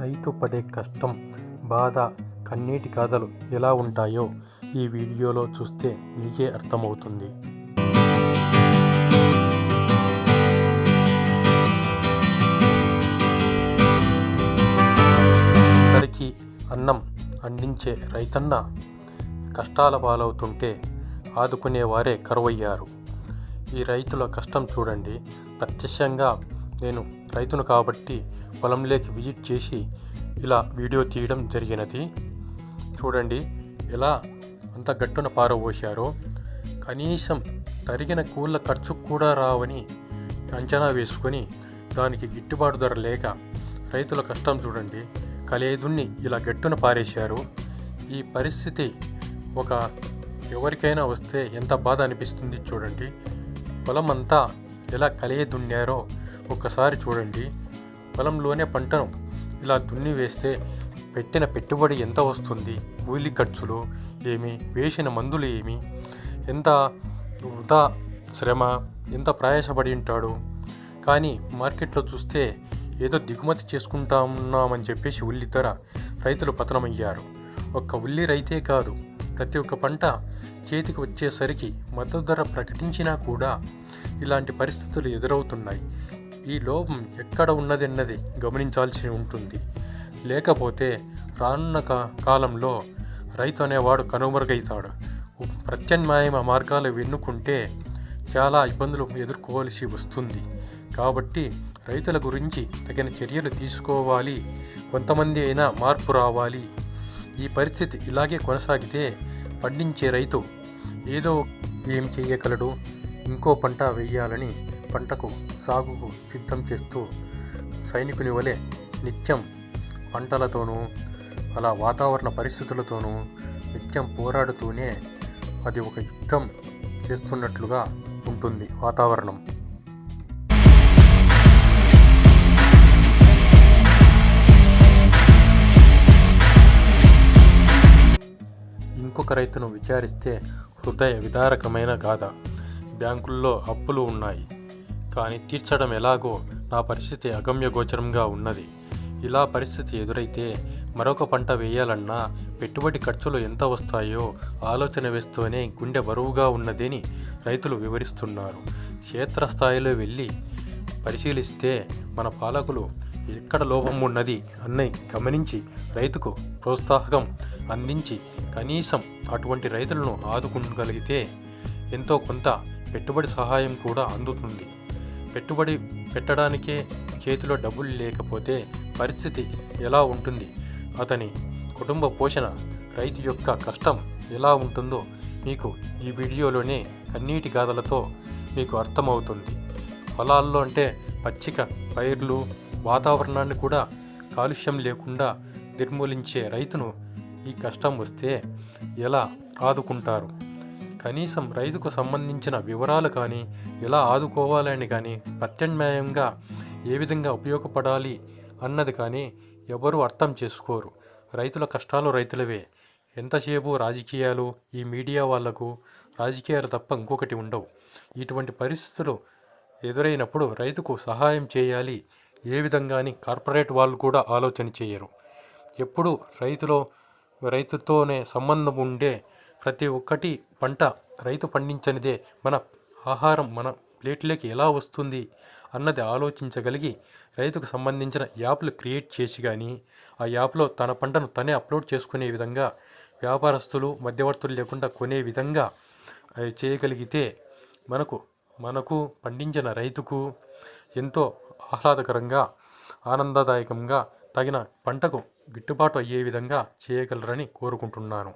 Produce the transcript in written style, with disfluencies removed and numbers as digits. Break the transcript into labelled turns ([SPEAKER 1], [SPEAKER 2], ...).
[SPEAKER 1] రైతు పడే కష్టం, బాధ, కన్నీటి గాథలు ఎలా ఉంటాయో ఈ వీడియోలో చూస్తే మీకే అర్థమవుతుంది. అందరికీ అన్నం అందించే రైతన్న కష్టాల పాలవుతుంటే ఆదుకునేవారే కరువయ్యారు. ఈ రైతుల కష్టం చూడండి. ప్రత్యక్షంగా నేను రైతును కాబట్టి పొలంలోకి విజిట్ చేసి ఇలా వీడియో తీయడం జరిగినది. చూడండి ఎలా అంత గట్టున పారబోశారో. కనీసం తరిగిన కూళ్ళ ఖర్చు కూడా రావని అంచనా వేసుకొని దానికి గిట్టుబాటు ధర లేక రైతుల కష్టం చూడండి. కలేదున్ని ఇలా గట్టున పారేశారు. ఈ పరిస్థితి ఎవరికైనా వస్తే ఎంత బాధ అనిపిస్తుంది చూడండి. పొలం అంతా ఎలా దున్నారో ఒక్కసారి చూడండి. పొలంలోనే పంటను ఇలా దున్ని వేస్తే పెట్టిన పెట్టుబడి ఎంత వస్తుంది, కూలి ఖర్చులు ఏమి, వేసిన మందులు ఏమి, ఎంత వృధా శ్రమ, ఎంత ప్రయాసపడి ఉంటాడు. కానీ మార్కెట్లో చూస్తే ఏదో దిగుమతి చేసుకుంటామని చెప్పేసి ఉల్లి ధర రైతులు పతనమయ్యారు. ఒక్క ఉల్లి రైతే కాదు, ప్రతి ఒక్క పంట చేతికి వచ్చేసరికి మద్దతు ధర ప్రకటించినా కూడా ఇలాంటి పరిస్థితులు ఎదురవుతున్నాయి. ఈ లోపం ఎక్కడ ఉన్నదన్నది గమనించాల్సి ఉంటుంది. లేకపోతే రానున్న కాలంలో రైతు అనేవాడు కనుమరుగవుతాడు. ప్రత్యామ్నాయ మార్గాలు వెన్నుకుంటే చాలా ఇబ్బందులు ఎదుర్కోవాల్సి వస్తుంది. కాబట్టి రైతుల గురించి తగిన చర్యలు తీసుకోవాలి. కొంతమంది అయినా మార్పు రావాలి. ఈ పరిస్థితి ఇలాగే కొనసాగితే పండించే రైతు ఏదో ఏం చేయగలడు. ఇంకో పంట వేయాలని పంటకు సాగుకు సిద్ధం చేస్తూ సైనికుని వలె నిత్యం పంటలతోనూ అలా వాతావరణ పరిస్థితులతోనూ నిత్యం పోరాడుతూనే అది ఒక యుద్ధం చేస్తున్నట్లుగా ఉంటుంది వాతావరణం. ఇంకొక రైతును విచారిస్తే హృదయ విదారకమైన గాథ. బ్యాంకుల్లో అప్పులు ఉన్నాయి, కానీ తీర్చడం ఎలాగో నా పరిస్థితి అగమ్యగోచరంగా ఉన్నది. ఇలా పరిస్థితి ఎదురైతే మరొక పంట వేయాలన్నా పెట్టుబడి ఖర్చులు ఎంత వస్తాయో ఆలోచన వేస్తూనే గుండె బరువుగా ఉన్నదని రైతులు వివరిస్తున్నారు. క్షేత్రస్థాయిలో వెళ్ళి పరిశీలిస్తే మన పాలకులు ఎక్కడ లోపం ఉన్నది అన్నీ గమనించి రైతుకు ప్రోత్సాహం అందించి కనీసం అటువంటి రైతులను ఆదుకోగలిగితే ఎంతో కొంత పెట్టుబడి సహాయం కూడా అందుతుంది. పెట్టుబడి పెట్టడానికే చేతిలో డబ్బులు లేకపోతే పరిస్థితి ఎలా ఉంటుంది? అతని కుటుంబ పోషణ, రైతు యొక్క కష్టం ఎలా ఉంటుందో మీకు ఈ వీడియోలోనే కన్నీటి గాథలతో మీకు అర్థమవుతుంది. పొలాల్లో అంటే పచ్చిక పైర్లు, వాతావరణాన్ని కూడా కాలుష్యం లేకుండా నిర్మూలించే రైతును ఈ కష్టం వస్తే ఎలా ఆదుకుంటారు? కనీసం రైతుకు సంబంధించిన వివరాలు కానీ, ఎలా ఆదుకోవాలని కానీ, ప్రత్యామ్నాయంగా ఏ విధంగా ఉపయోగపడాలి అన్నది కానీ ఎవరూ అర్థం చేసుకోరు. రైతుల కష్టాలు రైతులవే. ఎంతసేపు రాజకీయాలు, ఈ మీడియా వాళ్లకు రాజకీయాలు తప్ప ఇంకొకటి ఉండవు. ఇటువంటి పరిస్థితులు ఎదురైనప్పుడు రైతుకు సహాయం చేయాలి ఏ విధంగా అని కార్పొరేట్ వాళ్ళు కూడా ఆలోచన చేయరు. ఎప్పుడు రైతుతోనే సంబంధం ఉండే ప్రతి ఒక్కటి పంట రైతు పండించనిదే మన ఆహారం మన ప్లేట్లోకి ఎలా వస్తుంది అన్నది ఆలోచించగలిగి రైతుకు సంబంధించిన యాప్లు క్రియేట్ చేసి కానీ ఆ యాప్లో తన పంటను తనే అప్లోడ్ చేసుకునే విధంగా వ్యాపారస్తులు మధ్యవర్తులు లేకుండా కొనే విధంగా చేయగలిగితే మనకు పండించిన రైతుకు ఎంతో ఆహ్లాదకరంగా, ఆనందదాయకంగా తగిన పంటకు గిట్టుబాటు అయ్యే విధంగా చేయగలరని కోరుకుంటున్నాను.